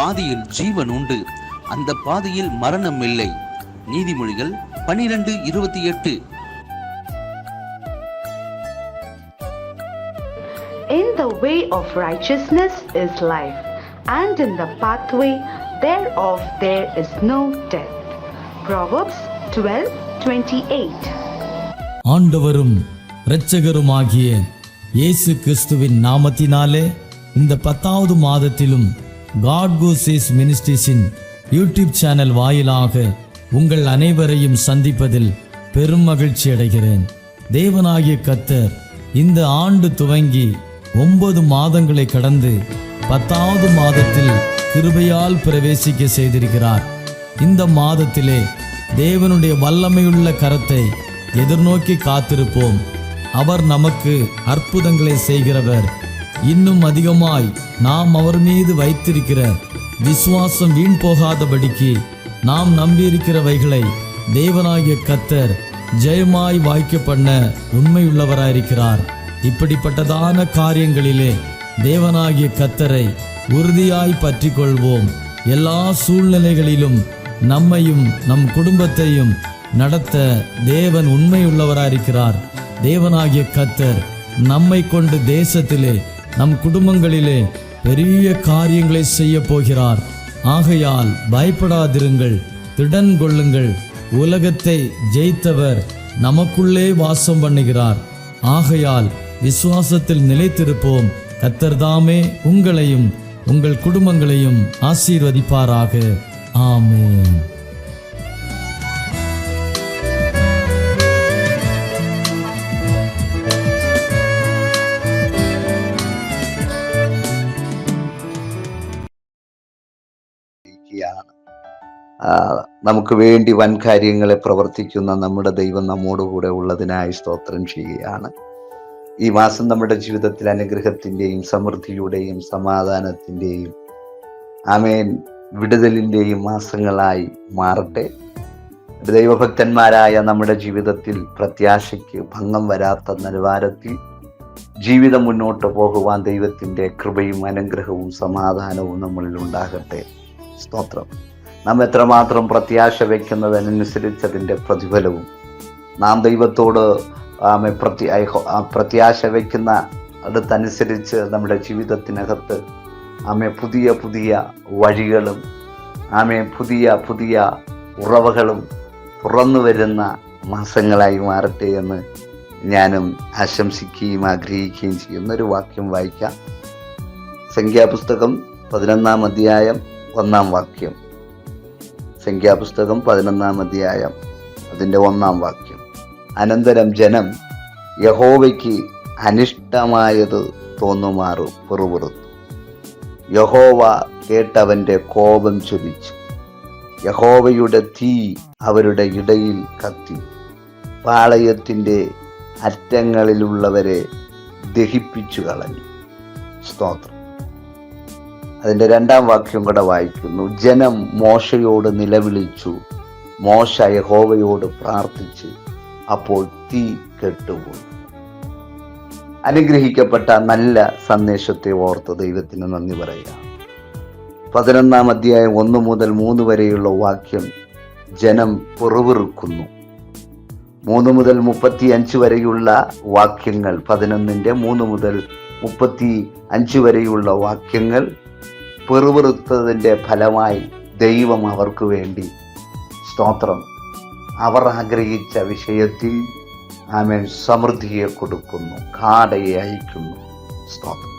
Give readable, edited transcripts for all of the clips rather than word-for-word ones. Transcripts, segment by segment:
பாதையில் ஜீவன் உண்டு, அந்த பாதையில் மரணம் இல்லை. நீதிமொழிகள் 12:28. In the way of righteousness is life, and in the pathway thereof there is no death. Proverbs 12:28. ஆண்டவரும் இரட்சகருமாகிய இயேசு கிறிஸ்துவின் நாமத்தினாலே இந்த 10வது மாதத்திலும் காட் கோசேஸ் மினிஸ்ட்ரீஸின் யூடியூப் சேனல் வாயிலாக உங்கள் அனைவரையும் சந்திப்பதில் பெரும் மகிழ்ச்சி அடைகிறேன். தேவனாகிய கர்த்தர் இந்த ஆண்டு துவங்கி 9 மாதங்களை கடந்து 10வது மாதத்தில் கிருபையால் பிரவேசிக்க செய்திருக்கிறார். இந்த மாதத்திலே தேவனுடைய வல்லமையுள்ள கரத்தை எதிர்நோக்கி காத்திருப்போம். அவர் நமக்கு அற்புதங்களை செய்கிறவர். இன்னும் அதிகமாய் நாம் அவர் மீது வைத்திருக்கிற விசுவாசம் வீண் போகாதபடிக்கு நாம் நம்பியிருக்கிறவைகளை தேவனாகிய கர்த்தர் ஜெயமாய் வாய்க்க பண்ண உண்மையுள்ளவராயிருக்கிறார். இப்படிப்பட்டதான காரியங்களிலே தேவனாகிய கர்த்தரை உறுதியாய் பற்றி கொள்வோம். எல்லா சூழ்நிலைகளிலும் நம்மையும் நம் குடும்பத்தையும் நடத்த தேவன் உண்மையுள்ளவராயிருக்கிறார். தேவனாகிய கர்த்தர் நம்மை கொண்டு தேசத்திலே நம் குடும்பங்களிலே பெரிய காரியங்களை செய்ய போகிறார். ஆகையால் பயப்படாதிருங்கள், திடன் கொள்ளுங்கள். உலகத்தை ஜெயித்தவர் நமக்குள்ளே வாசம் பண்ணுகிறார். ஆகையால் விசுவாசத்தில் நிலைத்திருப்போம். கர்த்தர் தாமே உங்களையும் உங்கள் குடும்பங்களையும் ஆசீர்வதிப்பாராக. ஆமென். നമുക്ക് വേണ്ടി വൻ കാര്യങ്ങളെ പ്രവർത്തിക്കുന്ന നമ്മുടെ ദൈവം നമ്മോടുകൂടെ ഉള്ളതിനായി സ്തോത്രം ചെയ്യുകയാണ്. ഈ മാസം നമ്മുടെ ജീവിതത്തിൽ അനുഗ്രഹത്തിൻ്റെയും സമൃദ്ധിയുടെയും സമാധാനത്തിൻ്റെയും ആമേൻ വിടുതലിൻ്റെയും മാസങ്ങളായി മാറട്ടെ. ദൈവഭക്തന്മാരായ നമ്മുടെ ജീവിതത്തിൽ പ്രത്യാശയ്ക്ക് ഭംഗം വരാത്ത നിലവാരത്തിൽ ജീവിതം മുന്നോട്ട് പോകുവാൻ ദൈവത്തിൻ്റെ കൃപയും അനുഗ്രഹവും സമാധാനവും നമ്മളിൽ ഉണ്ടാകട്ടെ. സ്തോത്രം. നാം എത്രമാത്രം പ്രത്യാശ വയ്ക്കുന്നതിനനുസരിച്ച് അതിൻ്റെ പ്രതിഫലവും നാം ദൈവത്തോട് പ്രത്യാശ വയ്ക്കുന്ന അടുത്തനുസരിച്ച് നമ്മുടെ ജീവിതത്തിനകത്ത് പുതിയ പുതിയ വഴികളും പുതിയ പുതിയ ഉറവകളും തുറന്നു വരുന്ന മാസങ്ങളായി മാറട്ടെ എന്ന് ഞാനും ആശംസിക്കുകയും ആഗ്രഹിക്കുകയും ചെയ്യുന്നൊരു വാക്യം വായിക്കാം. സംഖ്യാപുസ്തകം 11-ാം അധ്യായം 1-ാം വാക്യം. സംഖ്യാപുസ്തകം 11-ാം അധ്യായം അതിൻ്റെ 1-ാം വാക്യം. അനന്തരം ജനം യഹോവയ്ക്ക് അനിഷ്ടമായത് തോന്നുമാറും പിറുപിറുത്തു. യഹോവ കേട്ടവൻ്റെ കോപം ജ്വലിച്ചു. യഹോവയുടെ തീ അവരുടെ ഇടയിൽ കത്തി. പാളയത്തിൻ്റെ അറ്റങ്ങളിലുള്ളവരെ ദഹിപ്പിച്ചു കളഞ്ഞു. സ്തോത്രം. അതിൻ്റെ 2-ാം വാക്യം കൂടെ വായിക്കുന്നു. ജനം മോശയോട് നിലവിളിച്ചു. മോശ യഹോവയോട് പ്രാർത്ഥിച്ച് അപ്പോൾ തീ കെട്ടുപോയി. അനുഗ്രഹിക്കപ്പെട്ട നല്ല സന്ദേശത്തെ ഓർത്ത് ദൈവത്തിന് നന്ദി പറയുക. 11-ാം അധ്യായം 1 മുതൽ 3 വരെയുള്ള വാക്യം ജനം പിറുപിറുക്കുന്നു. 3 മുതൽ 35 വരെയുള്ള വാക്യങ്ങൾ 11-ന്റെ 3 മുതൽ 35 വരെയുള്ള വാക്യങ്ങൾ പിറുപിറുത്തതിൻ്റെ ഫലമായി ദൈവം അവർക്ക് വേണ്ടി സ്തോത്രം അവർ ആഗ്രഹിച്ച വിഷയത്തിൽ സമൃദ്ധിയെ കൊടുക്കുന്നു, കാടയെ അയക്കുന്നു. സ്തോത്രം.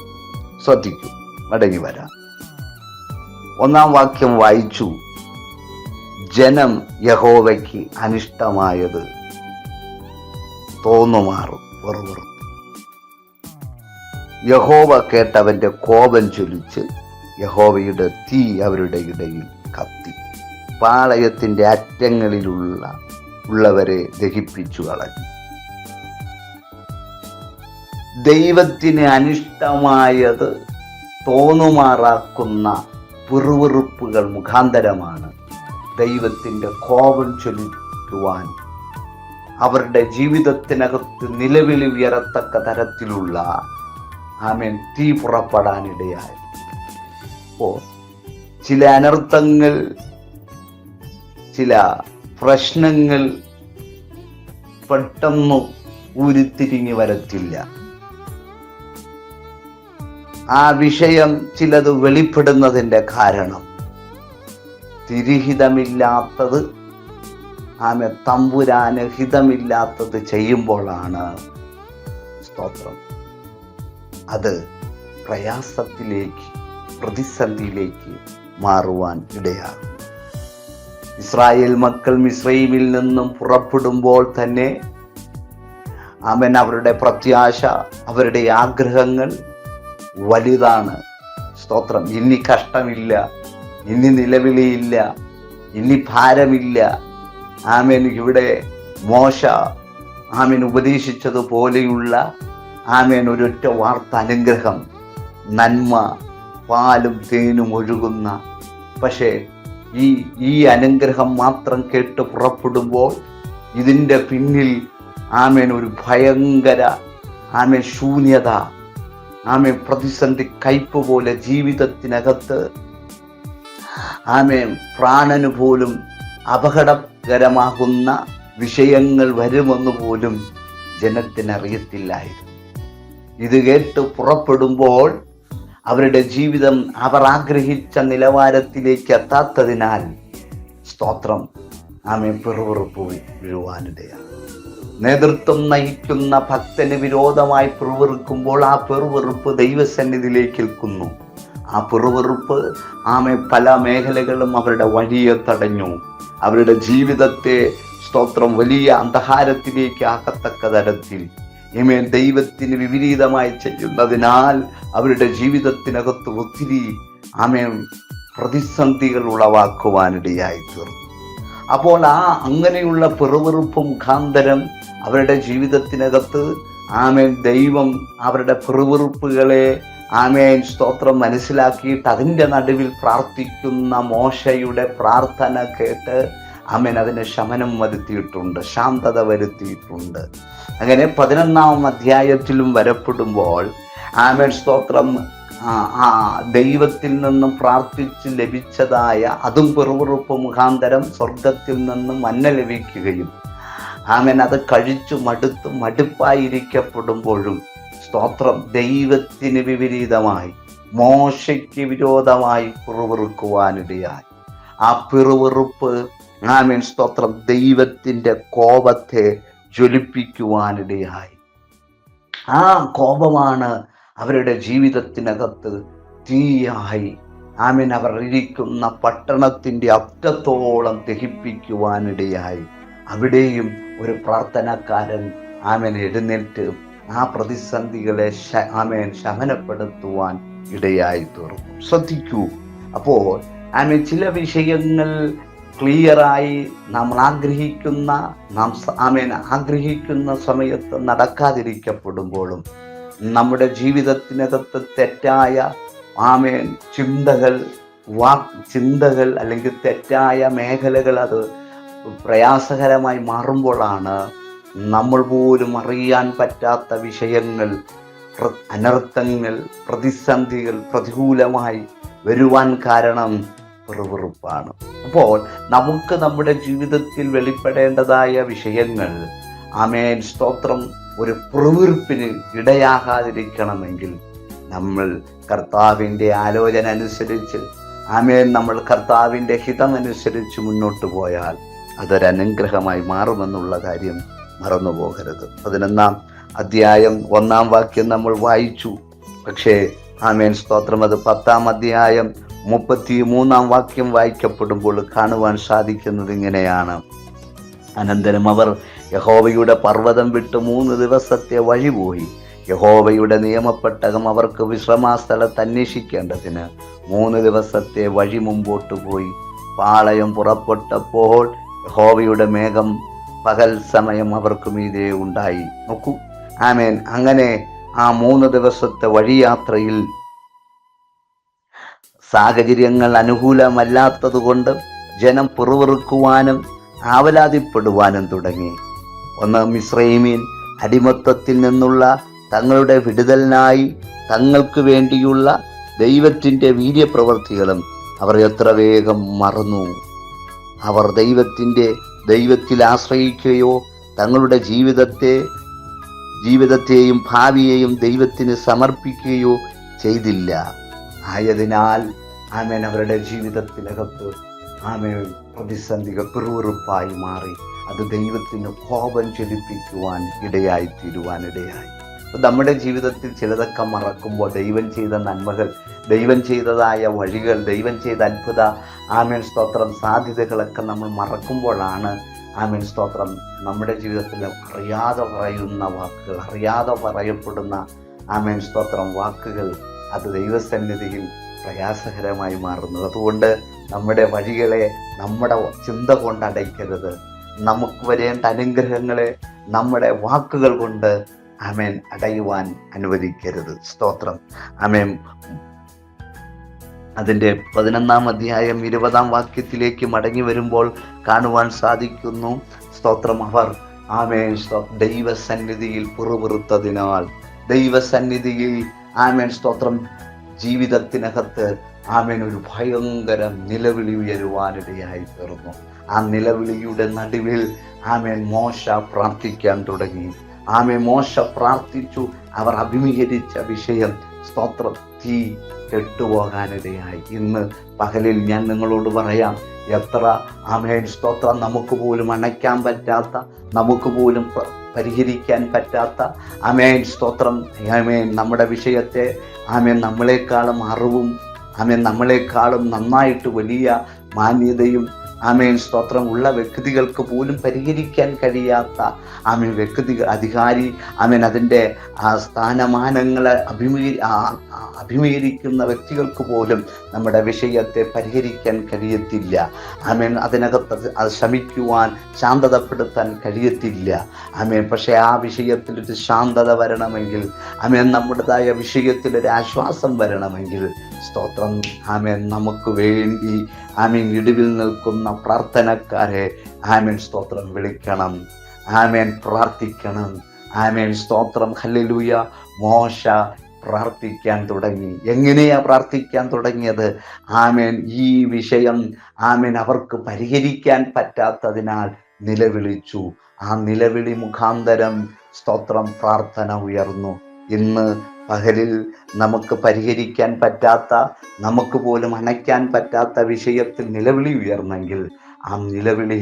ശ്രദ്ധിക്കൂ, മടങ്ങി വരാം. 1-ാം വാക്യം വായിച്ചു. ജനം യഹോവയ്ക്ക് അനിഷ്ടമായത് തോന്നുമാറും പിറുപിറുത്തു. യഹോവ കേട്ടവന്റെ കോപം ജ്വലിച്ച്. യഹോവയുടെ തീ അവരുടെ ഇടയിൽ കത്തി. പാളയത്തിൻ്റെ അറ്റങ്ങളിലുള്ളവരെ ദഹിപ്പിച്ചു കളഞ്ഞു. ദൈവത്തിന് അനിഷ്ടമായത് തോന്നുമാറാക്കുന്ന പിറുപിറുപ്പുകൾ മുഖാന്തരമാണ് ദൈവത്തിൻ്റെ കോപം ചൊലിക്കുവാൻ അവരുടെ ജീവിതത്തിനകത്ത് നിലവിളി ഉയരത്തക്ക തരത്തിലുള്ള തീ പുറപ്പെടാനിടയായി. അപ്പോൾ ചില അനർത്ഥങ്ങൾ, ചില പ്രശ്നങ്ങൾ പെട്ടെന്ന് ഉരുത്തിരിഞ്ഞു വരത്തില്ല. ആ വിഷയം ചിലത് വെളിപ്പെടുന്നതിൻ്റെ കാരണം തിരിഹിതമില്ലാത്തത്, തമ്പുരാന് ഹിതമില്ലാത്തത് ചെയ്യുമ്പോഴാണ് സ്തോത്രം അത് പ്രയാസത്തിലേക്ക്, പ്രതിസന്ധിയിലേക്ക് മാറുവാൻ ഇടയാകും. ഇസ്രായേൽ മക്കൾ മിസ്രയീമിൽ നിന്നും പുറപ്പെടുമ്പോൾ തന്നെ അവരുടെ പ്രത്യാശ, അവരുടെ ആഗ്രഹങ്ങൾ വലുതാണ്. സ്തോത്രം. ഇനി കഷ്ടമില്ല, ഇനി നിലവിളിയില്ല, ഇനി ഭാരമില്ല. ഇവിടെ മോശ ഉപദേശിച്ചതുപോലെയുള്ള ഒരൊറ്റ വാർത്ത അനുഗ്രഹം, നന്മ, പാലും തേനും ഒഴുകുന്ന. പക്ഷേ ഈ അനുഗ്രഹം മാത്രം കേട്ട് പുറപ്പെടുമ്പോൾ ഇതിൻ്റെ പിന്നിൽ ഒരു ഭയങ്കര ശൂന്യത, പ്രതിസന്ധി, കയ്പ് പോലെ ജീവിതത്തിനകത്ത് പ്രാണന് പോലും അപകടകരമാകുന്ന വിഷയങ്ങൾ വരുമെന്ന് പോലും ജനത്തിനറിയത്തില്ലായിരുന്നു. ഇത് കേട്ട് പുറപ്പെടുമ്പോൾ അവരുടെ ജീവിതം അവർ ആഗ്രഹിച്ച നിലവാരത്തിലേക്ക് എത്താത്തതിനാൽ സ്തോത്രം പിറുപിറുപ്പ് വീഴുവാനിടയാണ്. നേതൃത്വം നയിക്കുന്ന ഭക്തന് വിരോധമായി പിറുപിറുക്കുമ്പോൾ ആ പിറുപിറുപ്പ് ദൈവസന്നിധിയിലേക്ക് എൽക്കുന്നു. ആ പിറുപിറുപ്പ് പല മേഖലകളും അവരുടെ വഴിയെ തടഞ്ഞു. അവരുടെ ജീവിതത്തെ സ്തോത്രം വലിയ അന്ധകാരത്തിലേക്ക് ആക്കത്തക്ക തരത്തിൽ ദൈവത്തിന് വിപരീതമായി ചെയ്യുന്നതിനാൽ അവരുടെ ജീവിതത്തിനകത്ത് ഒത്തിരി പ്രതിസന്ധികൾ ഉളവാക്കുവാനിടയായി തീർന്നു. അപ്പോൾ അങ്ങനെയുള്ള പിറുപിറുപ്പ് മുഖാന്തരം അവരുടെ ജീവിതത്തിനകത്ത് ദൈവം അവരുടെ പിറുപിറുപ്പുകളെ സ്തോത്രം മനസ്സിലാക്കിയിട്ട് അതിൻ്റെ നടുവിൽ പ്രാർത്ഥിക്കുന്ന മോശയുടെ പ്രാർത്ഥന കേട്ട് അതിന് ശമനം വരുത്തിയിട്ടുണ്ട്, ശാന്തത വരുത്തിയിട്ടുണ്ട്. അങ്ങനെ 11-ാം അധ്യായത്തിലും വരപ്പെടുമ്പോൾ സ്തോത്രം ദൈവത്തിൽ നിന്നും പ്രാർത്ഥിച്ച് ലഭിച്ചതായ അതും പിറുപിറുപ്പ് മുഖാന്തരം സ്വർഗത്തിൽ നിന്നും മന്ന ലഭിക്കുകയും അത് കഴിച്ചു മടുപ്പായിരിക്കപ്പെടുമ്പോഴും സ്തോത്രം ദൈവത്തിന് വിപരീതമായി, മോശയ്ക്ക് വിരോധമായി പിറുപിറുക്കുവാനിടയായി. ആ പിറുപിറുപ്പ് സ്തോത്രം ദൈവത്തിൻ്റെ കോപത്തെ ജ്വലിപ്പിക്കുവാനിടയായി. ആ കോപമാണ് അവരുടെ ജീവിതത്തിനകത്ത് തീയായി അവർ ഇരിക്കുന്ന പട്ടണത്തിൻ്റെ അറ്റത്തോളം ദഹിപ്പിക്കുവാനിടയായി. അവിടെയും ഒരു പ്രാർത്ഥനക്കാരൻ എഴുന്നേറ്റ് ആ പ്രതിസന്ധികളെ ശമനപ്പെടുത്തുവാൻ ഇടയായി തീർന്നു. ശ്രദ്ധിക്കൂ. അപ്പോൾ ചില വിഷയങ്ങൾ ക്ലിയറായി നാം ആഗ്രഹിക്കുന്ന സമയത്ത് നടക്കാതിരിക്കപ്പെടുമ്പോഴും നമ്മുടെ ജീവിതത്തിനകത്ത് തെറ്റായ ചിന്തകൾ അല്ലെങ്കിൽ തെറ്റായ മേഖലകൾ അത് പ്രയാസകരമായി മാറുമ്പോഴാണ് നമ്മൾ പോലും അറിയാൻ പറ്റാത്ത വിഷയങ്ങൾ, അനർത്ഥങ്ങൾ, പ്രതിസന്ധികൾ പ്രതികൂലമായി വരുവാൻ കാരണം പിറുപിറുപ്പാണ്. അപ്പോൾ നമുക്ക് നമ്മുടെ ജീവിതത്തിൽ വെളിപ്പെടേണ്ടതായ വിഷയങ്ങൾ സ്തോത്രം ഒരു പിറുപിറുപ്പിന് ഇടയാകാതിരിക്കണമെങ്കിൽ നമ്മൾ കർത്താവിൻ്റെ ആലോചന അനുസരിച്ച് നമ്മൾ കർത്താവിൻ്റെ ഹിതമനുസരിച്ച് മുന്നോട്ട് പോയാൽ അതൊരനുഗ്രഹമായി മാറുമെന്നുള്ള കാര്യം മറന്നു പോകരുത്. 11-ാം അധ്യായം 1-ാം വാക്യം നമ്മൾ വായിച്ചു. പക്ഷേ സ്തോത്രം അത് 10-ാം അധ്യായം 33-ാം വാക്യം വായിക്കപ്പെടുമ്പോൾ കാണുവാൻ സാധിക്കുന്നത് ഇങ്ങനെയാണ്: അനന്തരം അവർ യഹോവയുടെ പർവ്വതം വിട്ട് 3 ദിവസത്തെ വഴി പോയി. യഹോവയുടെ നിയമപ്പെട്ടകം അവർക്ക് വിശ്രമസ്ഥലത്ത് അന്വേഷിക്കേണ്ടതിന് 3 ദിവസത്തെ വഴി മുമ്പോട്ട് പോയി. പാളയം പുറപ്പെട്ടപ്പോൾ യഹോവയുടെ മേഘം പകൽ സമയം അവർക്ക് മീതെ ഉണ്ടായി. നോക്കൂ, അങ്ങനെ ആ 3 ദിവസത്തെ വഴിയാത്രയിൽ സാഹചര്യങ്ങൾ അനുകൂലമല്ലാത്തതുകൊണ്ട് ജനം പിറുപിറുക്കുവാനും ആവലാതിപ്പെടുവാനും തുടങ്ങി. ഒന്ന്, മിസ്രയീമിൻ അടിമത്തത്തിൽ നിന്നുള്ള തങ്ങളുടെ വിടുതലിനായി തങ്ങൾക്ക് വേണ്ടിയുള്ള ദൈവത്തിൻ്റെ വീര്യപ്രവൃത്തികളും അവർ എത്ര വേഗം മറന്നു. അവർ ദൈവത്തിൽ ആശ്രയിക്കുകയോ തങ്ങളുടെ ജീവിതത്തെയും ഭാവിയെയും ദൈവത്തിന് സമർപ്പിക്കുകയോ ചെയ്തില്ല. ആയതിനാൽ ആമേൻ അവരുടെ ജീവിതത്തിനകത്ത് ആമേൻ പ്രതിസന്ധികൾ പിറുപിറുപ്പായി മാറി. അത് ദൈവത്തിന് കോപം ജ്വലിപ്പിക്കുവാൻ ഇടയായി. അപ്പോൾ നമ്മുടെ ജീവിതത്തിൽ ചിലതൊക്കെ മറക്കുമ്പോൾ ദൈവം ചെയ്ത നന്മകൾ, ദൈവം ചെയ്തതായ വഴികൾ, ദൈവം ചെയ്ത അത്ഭുത ആമേൻ സ്തോത്രം സാധ്യതകളൊക്കെ നമ്മൾ മറക്കുമ്പോഴാണ് ആമേൻ സ്തോത്രം നമ്മുടെ ജീവിതത്തിൽ അറിയാതെ പറയുന്ന വാക്കുകൾ, അറിയാതെ പറയപ്പെടുന്ന ആമേൻ സ്തോത്രം വാക്കുകൾ അത് ദൈവസന്നിധിയിൽ പ്രയാസകരമായി മാറുന്നത്. അതുകൊണ്ട് നമ്മുടെ വഴികളെ നമ്മുടെ ചിന്ത കൊണ്ട് അടയ്ക്കരുത്. നമുക്ക് വരേണ്ട അനുഗ്രഹങ്ങളെ നമ്മുടെ വാക്കുകൾ കൊണ്ട് ആമേൻ അടയുവാൻ അനുവദിക്കരുത്. സ്തോത്രം. ആമേൻ. അതിൻ്റെ 11-ാം അധ്യായം 20-ാം വാക്യത്തിലേക്ക് മടങ്ങി വരുമ്പോൾ കാണുവാൻ സാധിക്കുന്നു. സ്തോത്രം. അവർ ആമേൻ ദൈവസന്നിധിയിൽ പിറുപിറുത്തതിനാൽ, ദൈവസന്നിധിയിൽ ആമേൻ സ്തോത്രം ജീവിതത്തിനകത്ത് ആമേൻ ഒരു ഭയങ്കര നിലവിളി ഉയരുവാനിടയായി തീർന്നു. ആ നിലവിളിയുടെ നടുവിൽ ആമേൻ മോശ പ്രാർത്ഥിക്കാൻ തുടങ്ങി. ആമേൻ മോശ പ്രാർത്ഥിച്ചു. അവർ അഭിമുഖീകരിച്ച വിഷയം സ്തോത്രം തീ കെട്ടുപോകാനിടയായി. ഇന്ന് പകലിൽ ഞാൻ നിങ്ങളോട് പറയാം, എത്ര ആമേൻ സ്തോത്രം നമുക്ക് പോലും അണയ്ക്കാൻ പറ്റാത്ത, നമുക്ക് പോലും പരിഹരിക്കാൻ പറ്റാത്ത ആമേൻ സ്തോത്രം ആമേൻ നമ്മുടെ വിഷയത്തെ ആമേൻ നമ്മളെക്കാളും അറിവും ആമേൻ നമ്മളെക്കാളും നന്നായിട്ട് വലിയ മാന്യതയും ആമേൻ സ്തോത്രം ഉള്ള വ്യക്തികൾക്ക് പോലും പരിഹരിക്കാൻ കഴിയാത്ത ആമേൻ അധികാരി ആമേൻ അതിൻ്റെ സ്ഥാനമാനങ്ങളെ അഭിമുഖീകരിക്കുന്ന വ്യക്തികൾക്ക് പോലും നമ്മുടെ വിഷയത്തെ പരിഹരിക്കാൻ കഴിയത്തില്ല. ആമേൻ അതിനകത്ത് അത് ശമിക്കുവാൻ, ശാന്തതപ്പെടുത്താൻ കഴിയത്തില്ല. ആമേൻ. പക്ഷേ ആ വിഷയത്തിലൊരു ശാന്തത വരണമെങ്കിൽ, ആമേൻ നമ്മുടേതായ വിഷയത്തിലൊരു ആശ്വാസം വരണമെങ്കിൽ സ്തോത്രം ആമേൻ നമുക്ക് വേണ്ടി ആമേൻ ഇടിവിൽ നിൽക്കുന്ന പ്രാർത്ഥനക്കാരെ ആമേൻ സ്തോത്രം വിളിക്കണം. ആമേൻ പ്രാർത്ഥിക്കണം. ആമേൻ സ്തോത്രം. ഹല്ലേലൂയ. മോശ പ്രാർത്ഥിക്കാൻ തുടങ്ങി. എങ്ങനെയാ പ്രാർത്ഥിക്കാൻ തുടങ്ങിയത്? ആമേൻ ഈ വിഷയം ആമേൻ അവർക്ക് പരിഹരിക്കാൻ പറ്റാത്തതിനാൽ നിലവിളിച്ചു. ആ നിലവിളി മുഖാന്തരം സ്തോത്രം പ്രാർത്ഥന ഉയർന്നു. ഇന്ന് പകലിൽ നമുക്ക് പരിഹരിക്കാൻ പറ്റാത്ത, നമുക്ക് പോലും അണയ്ക്കാൻ പറ്റാത്ത വിഷയത്തിൽ നിലവിളി ഉയർന്നെങ്കിൽ ആ നിലവിളി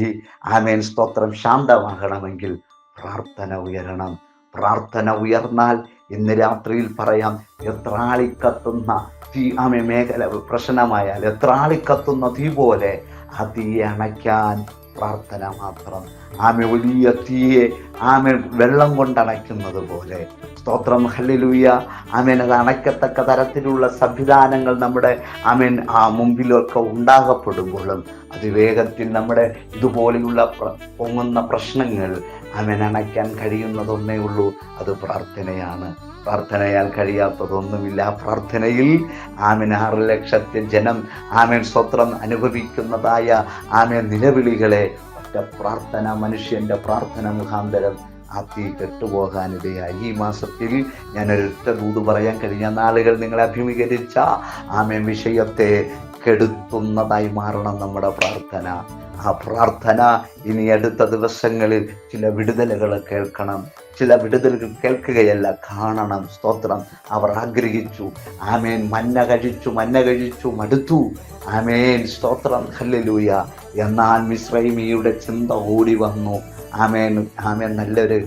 ആമേൻ സ്തോത്രം ശാന്തമാകണമെങ്കിൽ പ്രാർത്ഥന ഉയരണം. പ്രാർത്ഥന ഉയർന്നാൽ ഇന്ന് രാത്രിയിൽ പറയാം, എത്രാളിക്കത്തുന്ന തീ ആമേ മേഖല പ്രശ്നമായാൽ എത്രാളിക്കത്തുന്ന തീ പോലെ ആ തീയെ അണയ്ക്കാൻ പ്രാർത്ഥന മാത്രം. ആമേ വലിയ തീയെ ആമേൻ വെള്ളം കൊണ്ടണയ്ക്കുന്നത് പോലെ സ്തോത്രം. ഹല്ലേലൂയ. ആമേൻ അത് അണയ്ക്കത്തക്ക തരത്തിലുള്ള സംവിധാനങ്ങൾ നമ്മുടെ ആമേൻ മുമ്പിലൊക്കെ ഉണ്ടാകപ്പെടുമ്പോഴും അതിവേഗത്തിൽ നമ്മുടെ ഇതുപോലെയുള്ള പൊങ്ങുന്ന പ്രശ്നങ്ങൾ ആമേൻ അണയ്ക്കാൻ കഴിയുന്നതൊന്നേ ഉള്ളൂ, അത് പ്രാർത്ഥനയാണ്. പ്രാർത്ഥനയാൽ കഴിയാത്തതൊന്നുമില്ല. പ്രാർത്ഥനയിൽ ആമേൻ 6 ലക്ഷത്തിൽ ജനം ആമേൻ സ്തോത്രം അനുഭവിക്കുന്നതായ ആമേൻ നിലവിളികളെ ഒറ്റ പ്രാർത്ഥന, മനുഷ്യന്റെ പ്രാർത്ഥന മുഖാന്തരം ആ തീ കെട്ടുപോകാനിടയായി. ഈ മാസത്തിൽ ഞാനൊരൊറ്റ ദൂത് പറയാൻ കഴിഞ്ഞ നാളുകൾ നിങ്ങളെ അഭിമുഖീകരിച്ച ആമേൻ വിഷയത്തെ കെടുത്തുന്നതായി മാറണം നമ്മുടെ പ്രാർത്ഥന. ആ പ്രാർത്ഥന ഇനി അടുത്ത ദിവസങ്ങളിൽ ചില വിടുതലുകൾ കേൾക്കണം. ചില വിടുതലുകൾ കേൾക്കുകയല്ല, കാണണം. സ്തോത്രം. അവർ ആഗ്രഹിച്ചു. ആമേൻ മന്ന കഴിച്ചു മടുത്തു. ആമേൻ സ്തോത്രം. ഹല്ലേലൂയ. എന്നാൽ മിസ്രൈമിയുടെ ചിന്ത ഓടി വന്നു. ആമേൻ നല്ലൊരു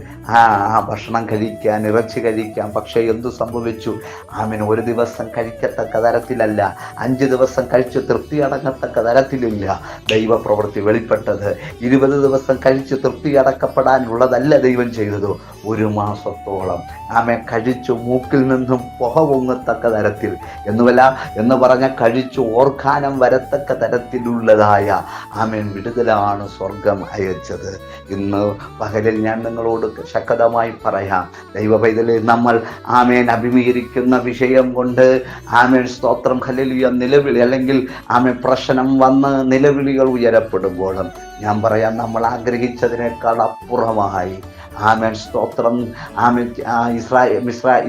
ഭക്ഷണം കഴിക്കാൻ, ഇറച്ചി കഴിക്കാം. പക്ഷേ എന്തു സംഭവിച്ചു? ആമേൻ ഒരു ദിവസം കഴിക്കത്തക്ക തരത്തിലല്ല, 5 ദിവസം കഴിച്ച് തൃപ്തി അടങ്ങത്തക്ക തരത്തിലില്ല ദൈവപ്രവൃത്തി വെളിപ്പെട്ടത്. 20 ദിവസം കഴിച്ച് തൃപ്തി അടക്കപ്പെടാനുള്ളതല്ല ദൈവം ചെയ്തത്. 1 മാസത്തോളം ആമേൻ കഴിച്ചു മൂക്കിൽ നിന്നും പുക പൊങ്ങത്തക്ക തരത്തിൽ എന്ന് പറഞ്ഞ കഴിച്ചു ഓർക്കാനം വരത്തക്ക തരത്തിലുള്ളതായ ആമേൻ വിടുതലാണ് സ്വർഗം അയച്ചത്. ഇന്ന് പകലിൽ ഞാൻ നിങ്ങളോട് ശക്തമായി പറയാം, ദൈവ പൈതലേ, നമ്മൾ ആമേൻ അഭിമുഖീകരിക്കുന്ന വിഷയം കൊണ്ട് ആമേൻ സ്തോത്രം ഹല്ലേലൂയ നിലവിളി അല്ലെങ്കിൽ ആമേൻ പ്രശ്നം വന്ന് നിലവിളികൾ ഉയരപ്പെടുമ്പോഴും ഞാൻ പറയാം, നമ്മൾ ആഗ്രഹിച്ചതിനേക്കാൾ അപ്പുറമായി ആമേൻ സ്തോത്രം. ആമേൻ.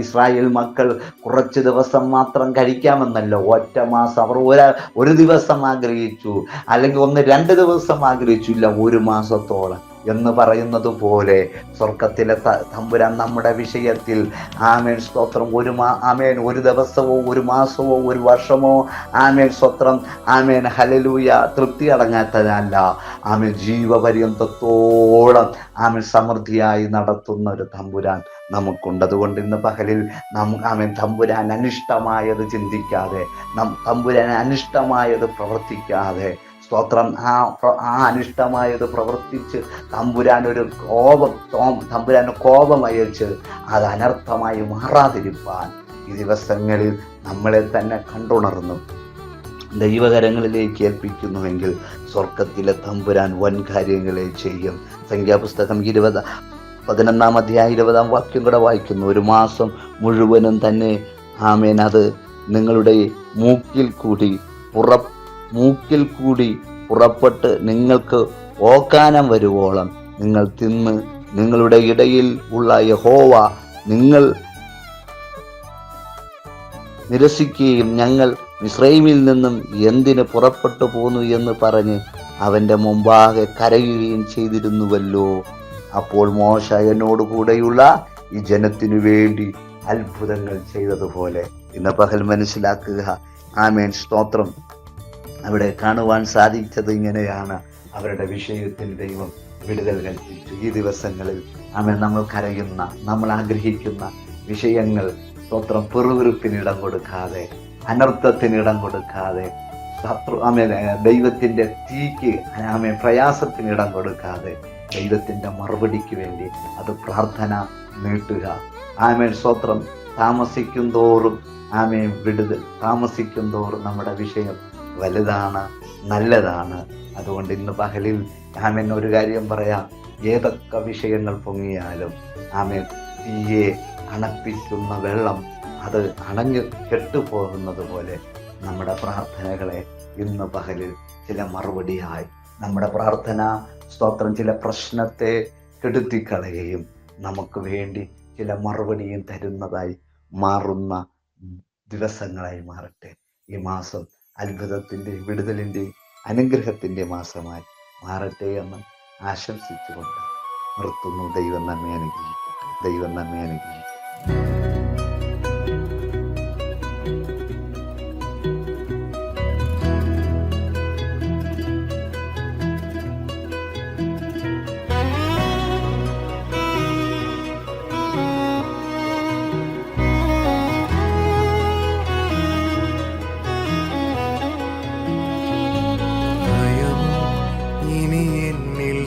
ഇസ്രായേൽ മക്കൾ കുറച്ച് ദിവസം മാത്രം കഴിക്കാമെന്നല്ല, ഒറ്റ മാസം അവർ ഒരു ദിവസം ആഗ്രഹിച്ചു, അല്ലെങ്കിൽ 1-2 ദിവസം ആഗ്രഹിച്ചില്ല, 1 മാസത്തോളം എന്ന് പറയുന്നത് പോലെ സ്വർഗത്തിലെ തമ്പുരാൻ നമ്മുടെ വിഷയത്തിൽ ആമേൻ സ്തോത്രം ആമേൻ 1 ദിവസമോ 1 മാസമോ 1 വർഷമോ ആമേൻ സ്തോത്രം ആമേൻ ഹല്ലേലൂയ തൃപ്തി അടങ്ങാത്തതല്ല, ആമേൻ ജീവപര്യന്തത്തോളം ആമേൻ സമൃദ്ധിയായി നടത്തുന്ന ഒരു തമ്പുരാൻ നമുക്കുണ്ട്. അതുകൊണ്ട് ഇന്ന് പകലിൽ ആമേൻ തമ്പുരാൻ അനിഷ്ടമായത് ചിന്തിക്കാതെ, തമ്പുരാൻ അനിഷ്ടമായത് പ്രവർത്തിക്കാതെ, സ്തോത്രം ആ അനിഷ്ടമായത് പ്രവർത്തിച്ച് തമ്പുരാന് കോപം അയച്ച് അത് അനർത്ഥമായി മാറാതിരിപ്പാൻ ഈ ദിവസങ്ങളിൽ നമ്മളെ തന്നെ കണ്ടുണർന്നു ദൈവകരങ്ങളിലേക്ക് ഏൽപ്പിക്കുന്നുവെങ്കിൽ സ്വർഗത്തിലെ തമ്പുരാൻ വൻ കാര്യങ്ങളെ ചെയ്യും. സംഖ്യാപുസ്തകം 11-ാം അധ്യായം 20-ാം വാക്യം കൂടെ വായിക്കുന്നു. 1 മാസം മുഴുവനും തന്നെ ആമേൻ അത് നിങ്ങളുടെ മൂക്കിൽ കൂടി പുറപ്പെട്ട് നിങ്ങൾക്ക് ഓക്കാനം വരുവോളം നിങ്ങൾ തിന്ന് നിങ്ങളുടെ ഇടയിൽ ഉള്ള യഹോവ നിങ്ങൾ നിരസിക്കുകയും ഞങ്ങൾ മിസ്രൈമിൽ നിന്നും എന്തിന് പുറപ്പെട്ടു പോന്നു എന്ന് പറഞ്ഞ് അവൻ്റെ മുമ്പാകെ കരയുകയും ചെയ്തിരുന്നുവല്ലോ. അപ്പോൾ മോശ എന്നോട് കൂടെയുള്ള ഈ ജനത്തിനു വേണ്ടി അത്ഭുതങ്ങൾ ചെയ്തതുപോലെ ഇന്ന് പകൽ മനസ്സിലാക്കുക. ആമേൻ സ്തോത്രം. അവിടെ കാണുവാൻ സാധിച്ചത് ഇങ്ങനെയാണ്. അവരുടെ വിഷയത്തിൽ ദൈവം വിടുതൽ കൽപ്പിച്ചു. ഈ ദിവസങ്ങളിൽ ആമേൻ നമ്മൾ കരയുന്ന, നമ്മൾ ആഗ്രഹിക്കുന്ന വിഷയങ്ങൾ സ്തോത്രം പെറുവിറുപ്പിനിടം കൊടുക്കാതെ, അനർത്ഥത്തിനിടം കൊടുക്കാതെ, ദൈവത്തിൻ്റെ തീക്ക് പ്രയാസത്തിനിടം കൊടുക്കാതെ ദൈവത്തിൻ്റെ മറുപടിക്ക് വേണ്ടി അത് പ്രാർത്ഥന നീട്ടുക. ആമേൻ സ്തോത്രം. താമസിക്കും തോറും നമ്മുടെ വിഷയം വലുതാണ്, നല്ലതാണ്. അതുകൊണ്ട് ഇന്ന് പകലിൽ ആമേൻ ഒരു കാര്യം പറയാം. ഏതൊക്കെ വിഷയങ്ങൾ പൊങ്ങിയാലും ആമേൻ തീയെ അണപ്പിക്കുന്ന വെള്ളം അത് അണഞ്ഞു കെട്ടുപോകുന്നത് പോലെ നമ്മുടെ പ്രാർത്ഥനകളെ ഇന്ന് പകലിൽ ചില മറുപടിയായി നമ്മുടെ പ്രാർത്ഥന സ്തോത്രം ചില പ്രശ്നത്തെ കെടുത്തിക്കളയുകയും നമുക്ക് വേണ്ടി ചില മറുപടിയും തരുന്നതായി മാറുന്ന ദിവസങ്ങളായി മാറട്ടെ. ഈ മാസം അത്ഭുതത്തിൻ്റെ, വിടുതലിൻ്റെ, അനുഗ്രഹത്തിൻ്റെ മാസമായി മാറട്ടെ എന്ന് ആശംസിച്ചുകൊണ്ട് നിർത്തുന്നു. ദൈവം നമ്മെ അനുഗ്രഹിക്കട്ടെ. ദൈവം നമ്മെ അനുഗ്രഹിക്കട്ടെ.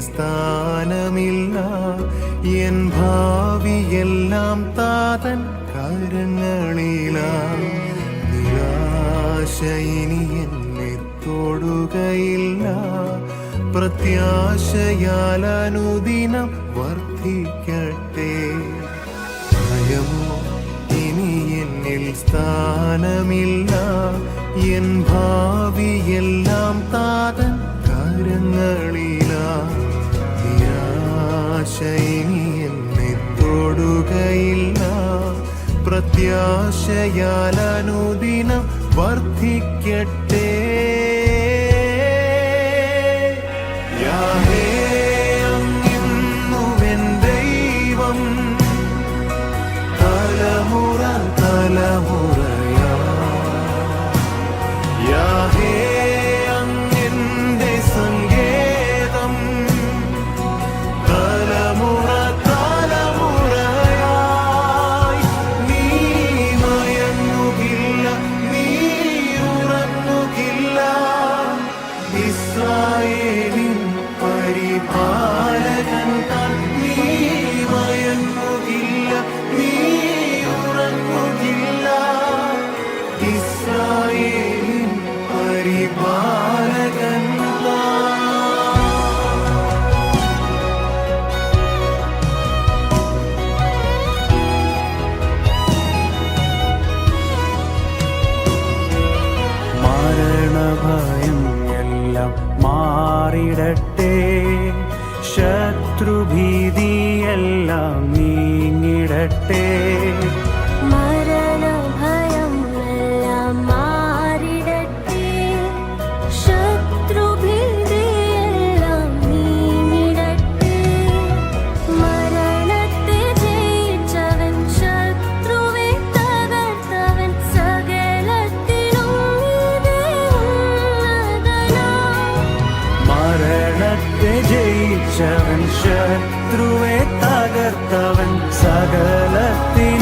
സ്ഥാനമില്ല, എൻ ഭാവിയെല്ലാം താതൻ കരങ്ങളിലാണ്. നിരാശ ഇനി എന്നെ തൊടുകയില്ല, പ്രത്യാശയാൽ അനുദിനം വർദ്ധിക്കട്ടെ. ഭയമോ ഇനി എന്നിൽ സ്ഥാനമില്ല, എൻ ഭാവിയെല്ലാം താതൻ കരങ്ങളിലാണ്. നിരാശ ഇനി എന്നെ തൊടുകയില്ല, പ്രത്യാശയാൽ അനുദിനം വർദ്ധിക്കട്ടെ. യാഹേ അങ്ങെന്നുമെൻ ദൈവം, തലമുറ തലമുറയാ. യാഹേ ഭയം എല്ലാം മാറിടട്ടെ, ശത്രുഭീതിയെല്ലാം മാറട്ടെ. മരണഭയം എല്ലാം മാറിടട്ടെ. ശത്രുഭീതിയെല്ലാം നീങ്ങിടട്ടെ. മരണത്തെ ജയിച്ചവൻ, ശത്രുവെ തകർത്തവൻ, സകലത്തിലും നീതി ഉന്നതനാം. മരണത്തെ ജയിച്ചവൻ, ശത്രുവെ തകർത്തവൻ, സകലത്തിൽ